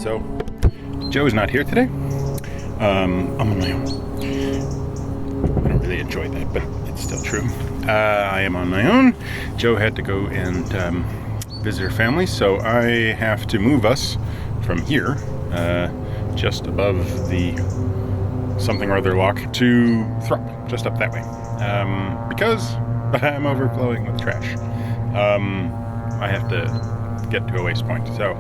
So, Joe's not here today. I'm on my own. I don't really enjoy that, but it's still true. I am on my own. Joe had to go and visit her family, so I have to move us from here, just above the something or other lock, to Thrupp, just up that way. Because I'm overflowing with trash. I have to get to a waste point, so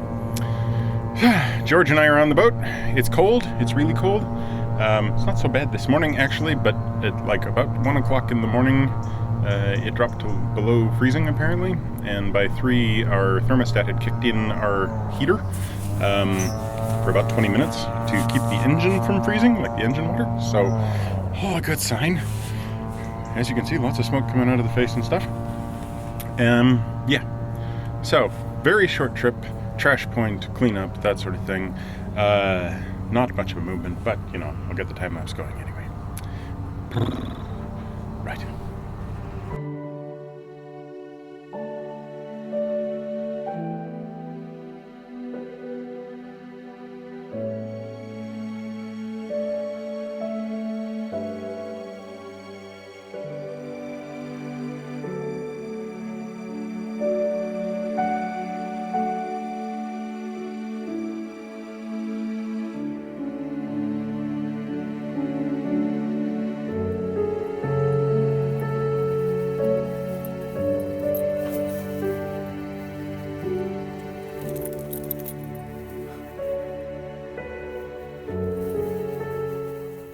George and I are on the boat. It's cold. It's really cold. It's not so bad this morning, actually, but at like about 1 o'clock in the morning, it dropped to below freezing, apparently. And by 3, our thermostat had kicked in our heater for about 20 minutes to keep the engine from freezing, like the engine water. So, a good sign. As you can see, lots of smoke coming out of the face and stuff. Yeah. So, very short trip. Trash point, cleanup, that sort of thing. Not much of a movement, but, you know, I'll get the time lapse going anyway. Right.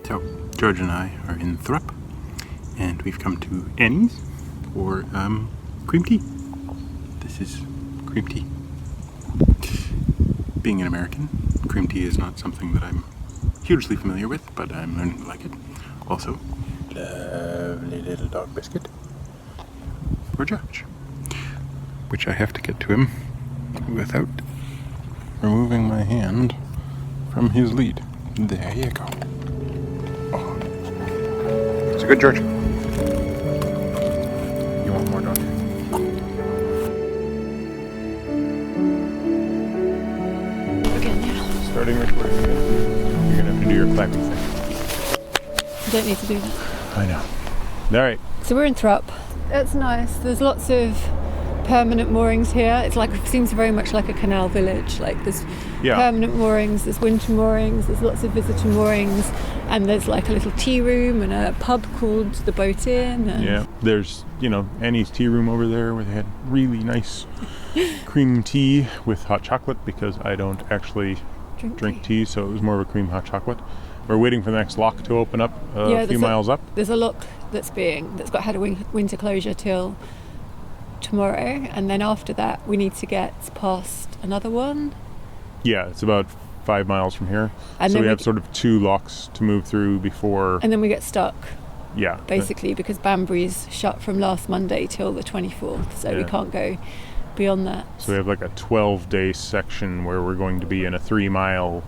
So, George and I are in Thrupp, and we've come to Annie's for cream tea. This is cream tea. Being an American, cream tea is not something that I'm hugely familiar with, but I'm learning to like it. Also, lovely little dog biscuit for George, which I have to get to him without removing my hand from his lead. There you go. Oh. It's a good George. You want more, don't you? Again, yeah. Starting recording again. You're gonna have to do your clapping thing. You don't need to do that. I know. Alright. So we're in Thrupp. It's nice. There's lots of permanent moorings here. It's like, it seems very much like a canal village. Like there's permanent moorings, there's winter moorings, there's lots of visitor moorings, and there's like a little tea room and a pub called The Boat Inn. And yeah, there's, you know, Annie's tea room over there where they had really nice cream tea with hot chocolate, because I don't actually drink tea, so it was more of a cream hot chocolate. We're waiting for the next lock to open up a few miles up. There's a lock that's had a winter closure till tomorrow, and then after that we need to get past another one. Yeah, it's about 5 miles from here, and so we have sort of 2 locks to move through before, and then we get stuck, yeah, basically, because Banbury's shut from last Monday till the 24th, so we can't go beyond that. So we have like a 12-day section where we're going to be in a 3-mile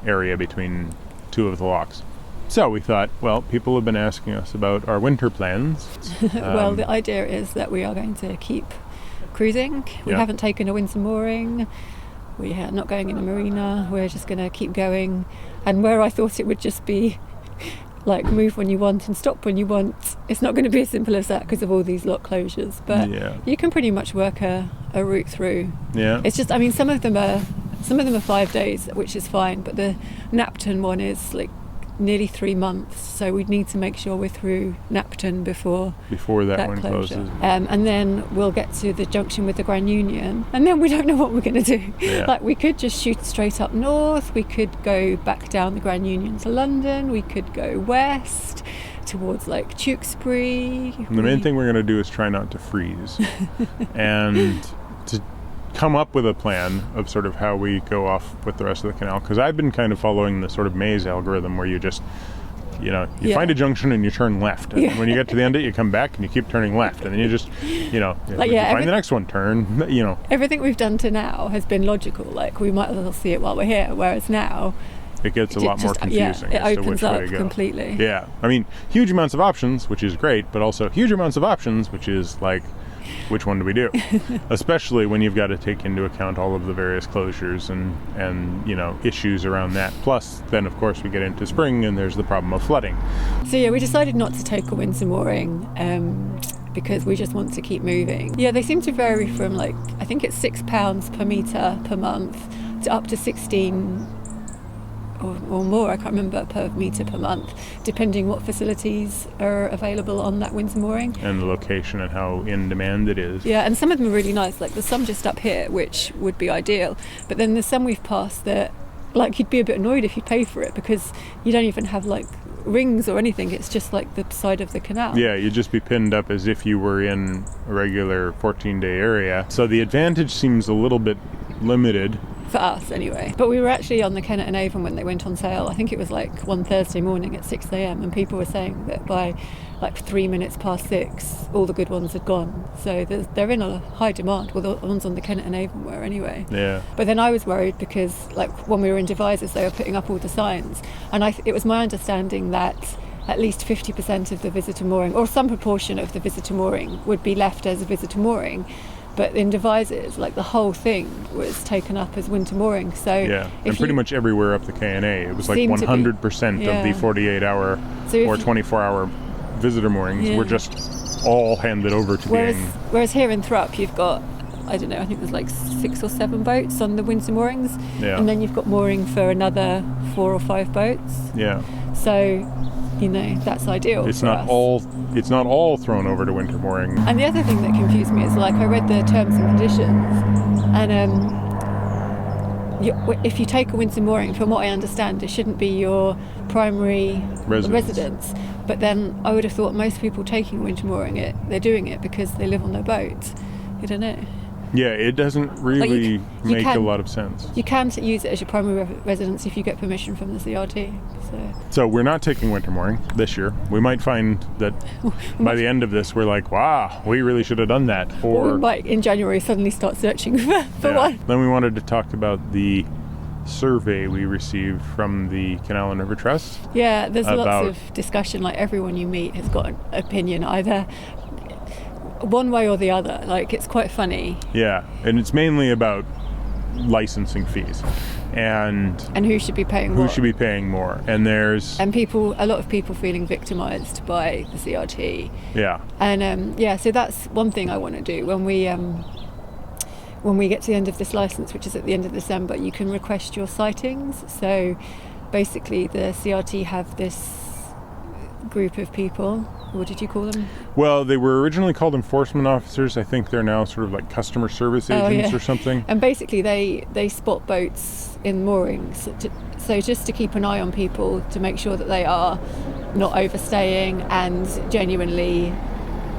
area between 2 of the locks. So we thought, well, people have been asking us about our winter plans. Well, the idea is that we are going to keep cruising. We haven't taken a winter mooring. We are not going in a marina. We're just going to keep going. And where I thought it would just be like move when you want and stop when you want, it's not going to be as simple as that because of all these lock closures. But you can pretty much work a route through. Yeah. It's just, I mean, some of them are 5 days, which is fine. But the Napton one is like nearly 3 months, so we'd need to make sure we're through Napton before that one closes. And then we'll get to the junction with the Grand Union, and then we don't know what we're going to do. Like, we could just shoot straight up north, we could go back down the Grand Union to London, we could go west towards like Tewkesbury. The main thing we're going to do is try not to freeze and to come up with a plan of sort of how we go off with the rest of the canal, because I've been kind of following the sort of maze algorithm where you just, you know, you find a junction and you turn left, and when you get to the end of it you come back and you keep turning left, and then you just, you know, like, you find the next one, turn, you know. Everything we've done to now has been logical, like we might as well see it while we're here, whereas now it gets a lot more confusing. It opens up completely. Yeah, I mean, huge amounts of options, which is great, but also huge amounts of options, which is like which one do we do? Especially when you've got to take into account all of the various closures and issues around that. Plus, then of course we get into spring and there's the problem of flooding. So yeah, we decided not to take a winter mooring because we just want to keep moving. Yeah, they seem to vary from I think it's £6 per metre per month to up to 16 or more, I can't remember, per metre per month, depending what facilities are available on that winter mooring. And the location and how in demand it is. Yeah, and some of them are really nice, there's some just up here, which would be ideal. But then there's some we've passed that, you'd be a bit annoyed if you paid for it because you don't even have, rings or anything. It's just, the side of the canal. Yeah, you'd just be pinned up as if you were in a regular 14-day area. So the advantage seems a little bit limited. For us, anyway. But we were actually on the Kennet and Avon when they went on sale. I think it was one Thursday morning at 6 a.m. and people were saying that by 3 minutes past 6, all the good ones had gone. So they're in a high demand. Well, the ones on the Kennet and Avon were anyway. Yeah. But then I was worried because, when we were in Devizes, they were putting up all the signs. And it was my understanding that at least 50% of the visitor mooring, or some proportion of the visitor mooring, would be left as a visitor mooring. But in Devizes, the whole thing was taken up as winter mooring. So yeah, and pretty much everywhere up the K&A, it was 100% of the 48-hour or 24-hour visitor moorings were just all handed over to being. Whereas here in Thrupp, you've got, I don't know, I think there's 6 or 7 boats on the winter moorings, and then you've got mooring for another 4 or 5 boats. Yeah. So, that's ideal. It's not all thrown over to winter mooring. And the other thing that confused me is I read the terms and conditions, and if you take a winter mooring, from what I understand, it shouldn't be your primary residence. But then I would have thought most people taking a winter mooring, they're doing it because they live on their boat. I don't know. Yeah, it doesn't really make a lot of sense. You can use it as your primary residence if you get permission from the CRT. So we're not taking winter mooring this year. We might find that by the end of this, we're wow, we really should have done that. Or we might, in January, suddenly start searching for one. Then we wanted to talk about the survey we received from the Canal and River Trust. Yeah, there's lots of discussion. Everyone you meet has got an opinion, either one way or the other. It's quite funny. Yeah, and it's mainly about licensing fees and who should be paying more. And there's a lot of people feeling victimized by the CRT. Yeah. And so that's one thing I want to do when we get to the end of this license, which is at the end of December. You can request your sightings. So basically the CRT have this group of people. What did you call them? Well, they were originally called enforcement officers. I think they're now sort of customer service agents or something. And basically they spot boats in moorings. So just to keep an eye on people to make sure that they are not overstaying and genuinely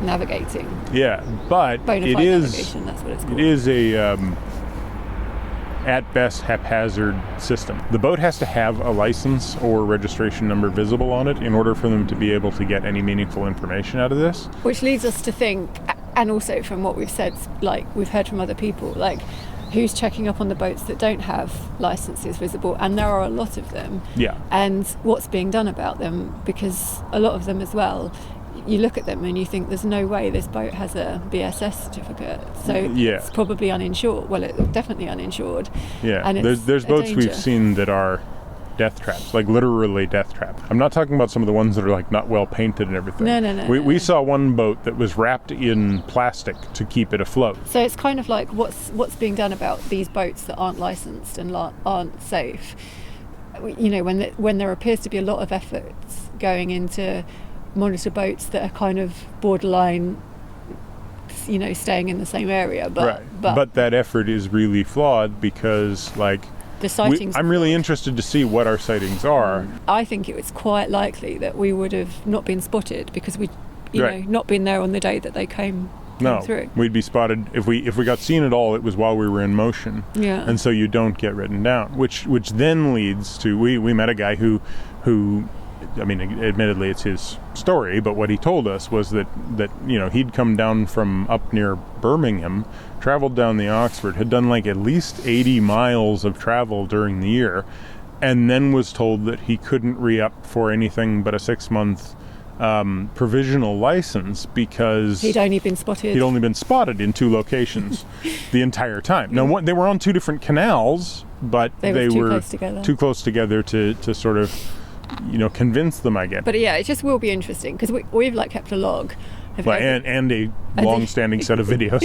navigating. Yeah, but Bonafide navigation, that's what it's called. It is a at best haphazard system. The boat has to have a license or registration number visible on it in order for them to be able to get any meaningful information out of this. Which leads us to think, and also from what we've said, we've heard from other people, who's checking up on the boats that don't have licenses visible, and there are a lot of them. Yeah. And what's being done about them, because a lot of them as well, you look at them and you think there's no way this boat has a BSS certificate, so it's probably uninsured. Well, it's definitely uninsured. Yeah, and there's boats we've seen that are death traps, literally death trap. I'm not talking about some of the ones that are not well painted and everything. No. We saw one boat that was wrapped in plastic to keep it afloat. So it's kind of what's being done about these boats that aren't licensed and aren't safe. When there appears to be a lot of efforts going into monitor boats that are kind of borderline, staying in the same area, but that effort is really flawed because the sightings. I'm really interested to see what our sightings are. I think it was quite likely that we would have not been spotted because we not been there on the day that they came through. We'd be spotted if we got seen at all. It was while we were in motion. Yeah. And so you don't get written down, which then leads to we met a guy who I mean, admittedly it's his story, but what he told us was that he'd come down from up near Birmingham, traveled down the Oxford, had done at least 80 miles of travel during the year, and then was told that he couldn't re-up for anything but a 6-month provisional license because he'd only been spotted in 2 locations the entire time. Now, they were on 2 different canals, but they were too close together to sort of, convince them, I guess. But yeah, it just will be interesting because we've kept a log. And a long-standing set of videos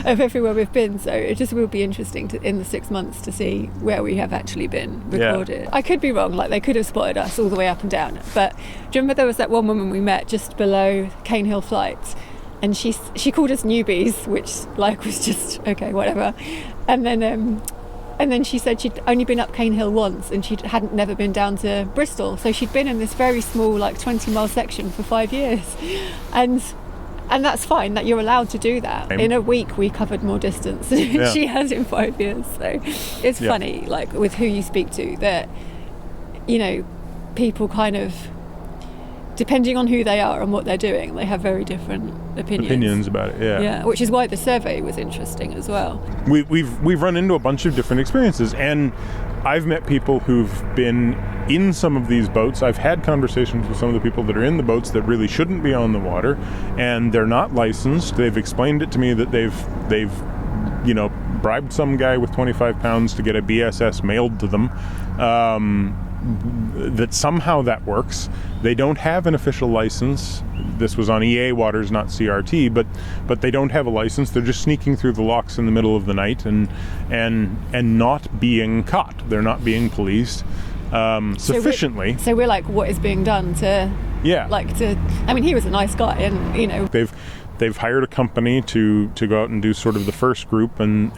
of everywhere we've been, so it just will be interesting in the 6 months to see where we have actually been recorded. Yeah. I could be wrong, they could have spotted us all the way up and down, but do you remember there was that one woman we met just below Cane Hill Flight, and she called us newbies, which was just okay, whatever, and then she said she'd only been up Cane Hill once and she hadn't never been down to Bristol. So she'd been in this very small 20-mile section for 5 years. And that's fine, that you're allowed to do that. In a week we covered more distance than she has in 5 years. So it's funny, with who you speak to, that, people kind of, depending on who they are and what they're doing, they have very different opinions about it. Yeah, which is why the survey was interesting as well. We've run into a bunch of different experiences, and I've met people who've been in some of these boats. I've had conversations with some of the people that are in the boats that really shouldn't be on the water, and they're not licensed. They've explained it to me that they've bribed some guy with 25 pounds to get a BSS mailed to them. That somehow that works. They don't have an official license. This was on EA waters, not CRT, but they don't have a license. They're just sneaking through the locks in the middle of the night and not being caught. They're not being policed sufficiently. So we're what is being done to? Yeah. I mean, he was a nice guy, and They've hired a company to go out and do sort of the first group and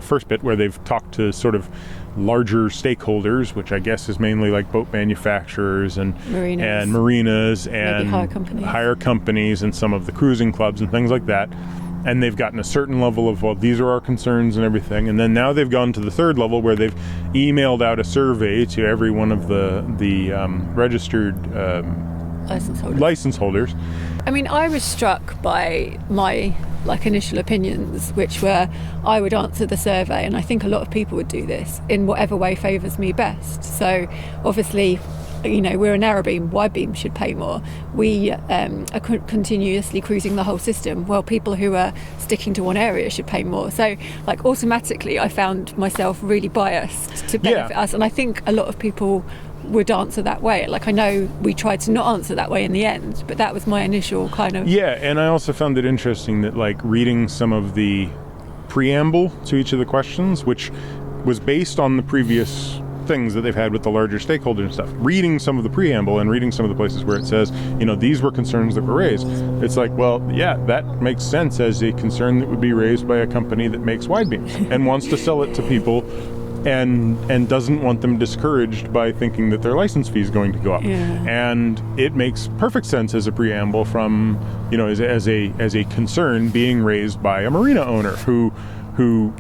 first bit where they've talked to sort of larger stakeholders, which I guess is mainly boat manufacturers and marinas and hire companies and some of the cruising clubs and things like that. And they've gotten a certain level of, these are our concerns and everything. And then now they've gone to the 3rd level where they've emailed out a survey to every one of the registered license holders. I mean, I was struck by my initial opinions, which were I would answer the survey, and I think a lot of people would do this in whatever way favours me best. So obviously, we're a narrow beam, wide beam should pay more. We are continuously cruising the whole system. Well, people who are sticking to one area should pay more. So automatically I found myself really biased to benefit us, and I think a lot of people would answer that way. I know we tried to not answer that way in the end, but that was my initial kind of... Yeah, and I also found it interesting that reading some of the preamble to each of the questions, which was based on the previous things that they've had with the larger stakeholders and stuff, reading some of the preamble and reading some of the places where it says, these were concerns that were raised. It's that makes sense as a concern that would be raised by a company that makes wide beams and wants to sell it to people and doesn't want them discouraged by thinking that their license fee is going to go up. Yeah. And it makes perfect sense as a preamble from, as a concern being raised by a marina owner who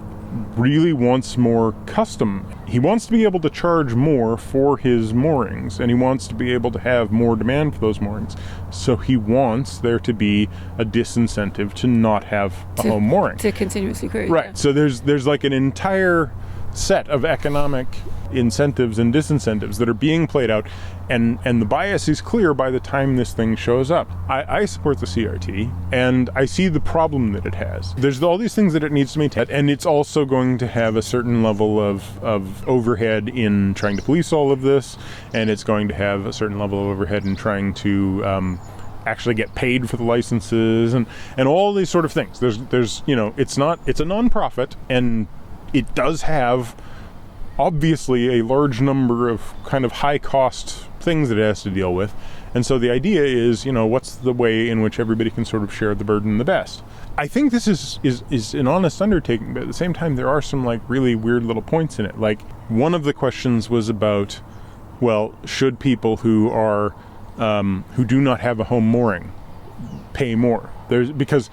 really wants more custom. He wants to be able to charge more for his moorings, and he wants to be able to have more demand for those moorings. So he wants there to be a disincentive to not have a home mooring. To continuously cruise. Right. Yeah. So there's an entire set of economic incentives and disincentives that are being played out, and the bias is clear by the time this thing shows up. I support the CRT, and I see the problem that it has. There's all these things that it needs to maintain, and it's also going to have a certain level of overhead in trying to police all of this, and it's going to have a certain level of overhead in trying to actually get paid for the licenses and all these sort of things. There's it's a non-profit, and it does have obviously a large number of kind of high cost things that it has to deal with. And so the idea is, what's the way in which everybody can sort of share the burden the best? I think this is an honest undertaking, but at the same time there are some really weird little points in it. One of the questions was about, should people who are who do not have a home mooring pay more? Because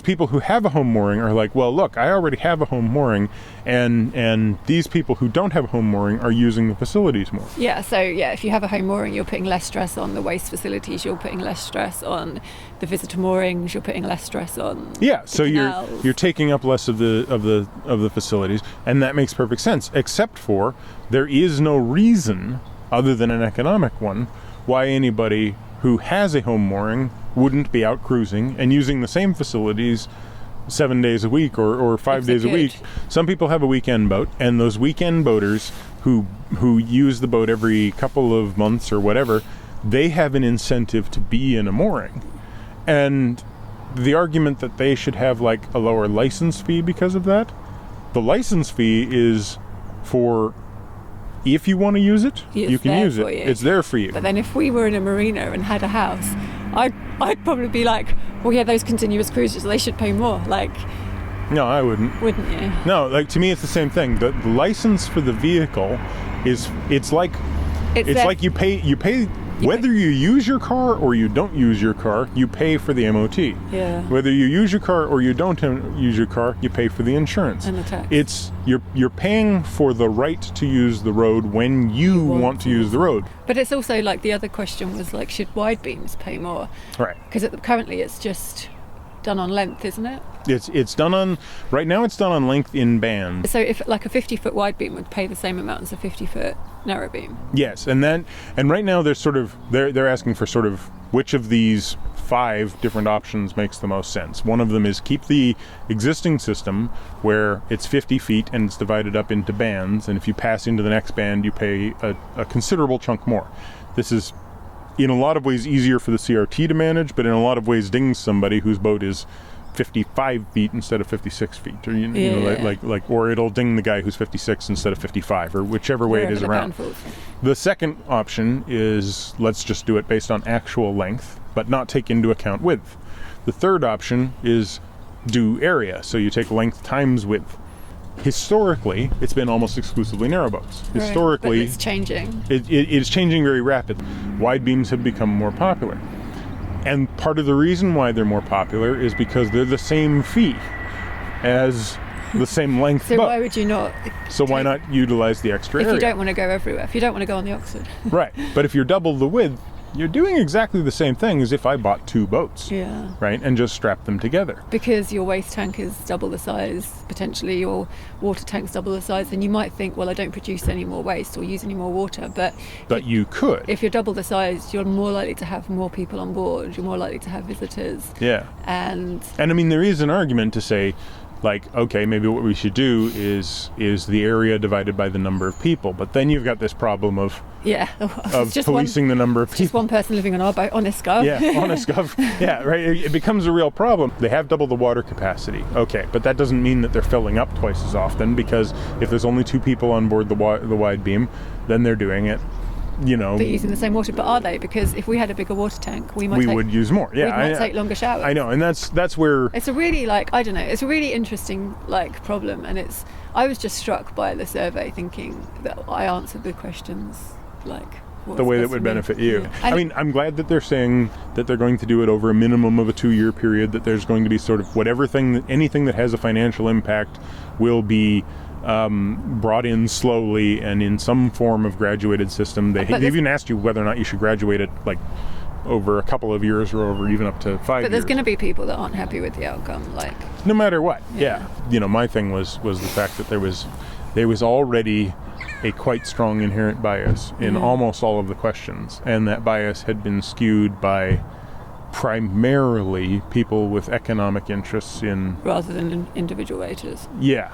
people who have a home mooring are look, I already have a home mooring, and these people who don't have a home mooring are using the facilities more. Yeah, so if you have a home mooring, you're putting less stress on the waste facilities, you're putting less stress on the visitor moorings, you're putting less stress on so you're taking up less of the facilities, and that makes perfect sense, except for there is no reason other than an economic one why anybody who has a home mooring wouldn't be out cruising and using the same facilities 7 days a week or 5 days a week. Some people have a weekend boat, and those weekend boaters who use the boat every couple of months or whatever, they have an incentive to be in a mooring. And the argument that they should have like a lower license fee because of that, the license fee is for if you want to use it, you can use it. It's there for you. But then if we were in a marina and had a house, I'd probably be like, well, yeah, those continuous cruises, they should pay more. Like, no, I wouldn't. Wouldn't you? No, like to me, it's the same thing. The license for the vehicle it's like you pay whether you use your car or you don't use your car, you pay for the MOT. Yeah. Whether you use your car or you don't use your car, you pay for the insurance. And the tax. You're paying for the right to use the road when you want to use the road. But it's also like the other question was like, should wide beams pay more? Right. Because currently it's just done on length, isn't it? It's done on right now. It's done on length in bands. So if like a 50-foot wide beam would pay the same amount as a 50-foot narrow beam. Yes, and right now they're asking for sort of which of these 5 different options makes the most sense. One of them is keep the existing system where it's 50 feet and it's divided up into bands, and if you pass into the next band, you pay a considerable chunk more. This is in a lot of ways easier for the CRT to manage, but in a lot of ways dings somebody whose boat is 55 feet instead of 56 feet, or or it'll ding the guy who's 56 instead of 55, or whichever way it is around. The second option is let's just do it based on actual length, but not take into account width. The third option is do area, so you take length times width. Historically, it's been almost exclusively narrowboats. Right, historically, but it's changing. It is changing very rapidly. Wide beams have become more popular. And part of the reason why they're more popular is because they're the same fee as the same length boat. So why would you not? So why not utilize the extra area? If you don't want to go everywhere, if you don't want to go on the Oxford. Right. But if you're double the width, you're doing exactly the same thing as if I bought 2 boats. Yeah. Right? And just strapped them together. Because your waste tank is double the size, potentially your water tank's double the size, and you might think, well, I don't produce any more waste or use any more water, but you could. If you're double the size, you're more likely to have more people on board, you're more likely to have visitors. Yeah. And I mean, there is an argument to say, like, okay, maybe what we should do is the area divided by the number of people. But then you've got this problem of policing the number of people. Just one person living on our boat, honest gov. Yeah, honest gov. Yeah, right. It becomes a real problem. They have double the water capacity. Okay, but that doesn't mean that they're filling up twice as often, because if there's only 2 people on board the wide beam, then they're doing it. They're using the same water, but are they? Because if we had a bigger water tank, we would use more. Yeah, we might take longer showers. I know, and that's where it's a really it's a really interesting problem, and I was just struck by the survey, thinking that I answered the questions the way that would benefit you. Yeah. I mean, I'm glad that they're saying that they're going to do it over a minimum of a 2-year period. That there's going to be sort of anything that has a financial impact will be brought in slowly and in some form of graduated system. They've even asked you whether or not you should graduate it over a couple of years or over even up to 5 years. But there's going to be people that aren't happy with the outcome, no matter what. Yeah. My thing was the fact that there was already a quite strong inherent bias in almost all of the questions, and that bias had been skewed by primarily people with economic interests in rather than individual voters. Yeah.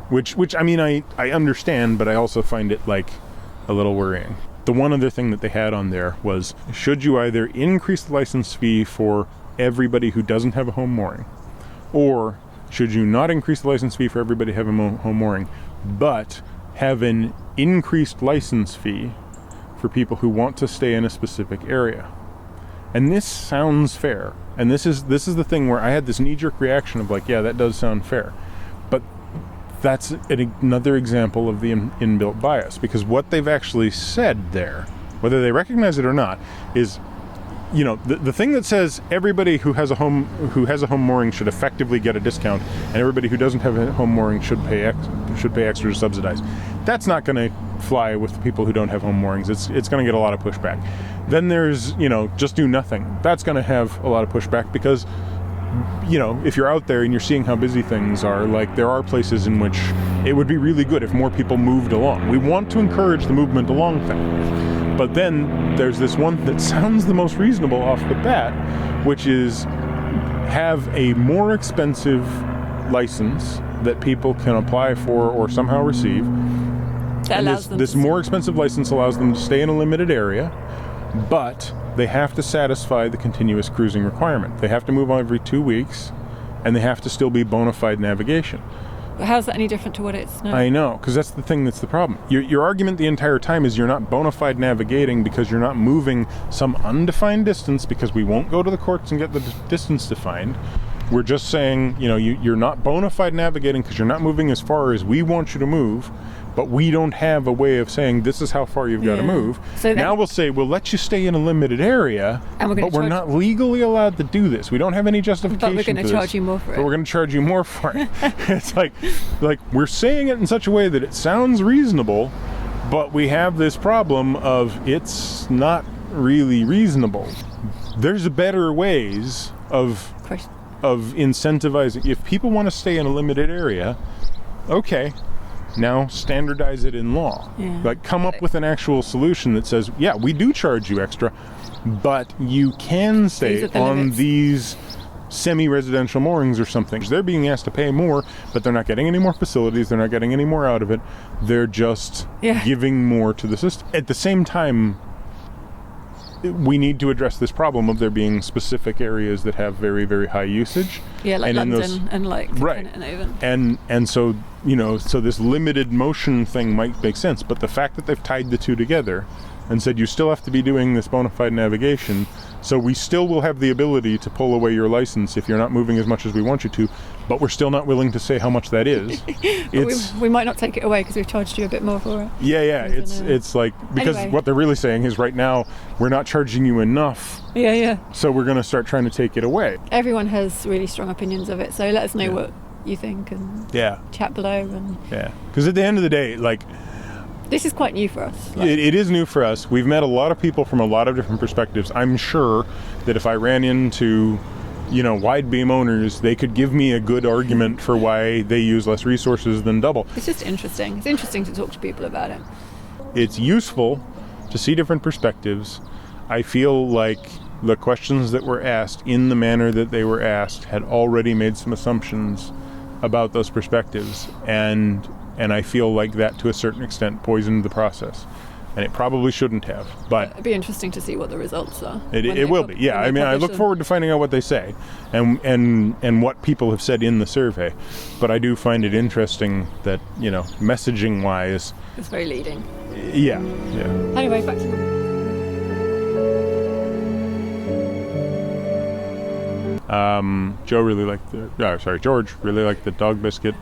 Which I mean I understand, but I also find it a little worrying. The one other thing that they had on there was, should you either increase the license fee for everybody who doesn't have a home mooring, or should you not increase the license fee for everybody who have a home mooring, but have an increased license fee for people who want to stay in a specific area? And this sounds fair. And this is the thing where I had this knee-jerk reaction of yeah, that does sound fair. But that's another example of the inbuilt bias, because what they've actually said there, whether they recognize it or not, is the thing that says everybody who has a home mooring should effectively get a discount, and everybody who doesn't have a home mooring should pay extra to subsidize. That's not going to fly with the people who don't have home moorings. It's going to get a lot of pushback. Then there's just do nothing. That's going to have a lot of pushback, because if you're out there and you're seeing how busy things are, there are places in which it would be really good if more people moved along. We want to encourage the movement along thing. But then there's this one that sounds the most reasonable off the bat, which is have a more expensive license that people can apply for or somehow receive. That And allows them this to- more expensive license allows them to stay in a limited area, but they have to satisfy the continuous cruising requirement. They have to move on every 2 weeks, and they have to still be bona fide navigation. But how's that any different to what it's now? I know, because that's the thing that's the problem. Your argument the entire time is you're not bona fide navigating because you're not moving some undefined distance, because we won't go to the courts and get the distance defined. We're just saying, you're not bona fide navigating because you're not moving as far as we want you to move, but we don't have a way of saying this is how far you've got to move. So now we'll say, we'll let you stay in a limited area, And we're gonna but we're charge- not legally allowed to do this. We don't have any justification But we're going for to this, charge you more for it. But we're going to charge you more for it. It's like we're saying it in such a way that it sounds reasonable, but we have this problem of it's not really reasonable. There's better ways of incentivizing. If people want to stay in a limited area, okay, now standardize it in law. Yeah. Like, come up with an actual solution that says, yeah, we do charge you extra, but you can stay These are the on limits. these semi-residential moorings or something. They're being asked to pay more, but they're not getting any more facilities. They're not getting any more out of it. They're just giving more to the system. At the same time, we need to address this problem of there being specific areas that have very, very high usage. Yeah, like and London and like right. and Avon. And so, so this limited motion thing might make sense, but the fact that they've tied the two together and said you still have to be doing this bona fide navigation, so we still will have the ability to pull away your license if you're not moving as much as we want you to, but we're still not willing to say how much that is. we might not take it away because we've charged you a bit more for it. Yeah, it's like, because Anyway. what they're really saying is right now we're not charging you enough, Yeah. so we're going to start trying to take it away. Everyone has really strong opinions of it, so let us know what you think and chat below. And Because at the end of the day, this is quite new for us. it is new for us. We've met a lot of people from a lot of different perspectives. I'm sure that if I ran into, wide beam owners, they could give me a good argument for why they use less resources than double. It's just interesting. It's interesting to talk to people about it. It's useful to see different perspectives. I feel like the questions that were asked in the manner that they were asked had already made some assumptions about those perspectives, and I feel like that to a certain extent poisoned the process, and it probably shouldn't have, but It'd be interesting to see what the results are. it will be. Yeah, I mean, I look forward to finding out what they say and what people have said in the survey, but I do find it interesting that, messaging wise, It's very leading. yeah. Anyway, back to George really liked the dog biscuit.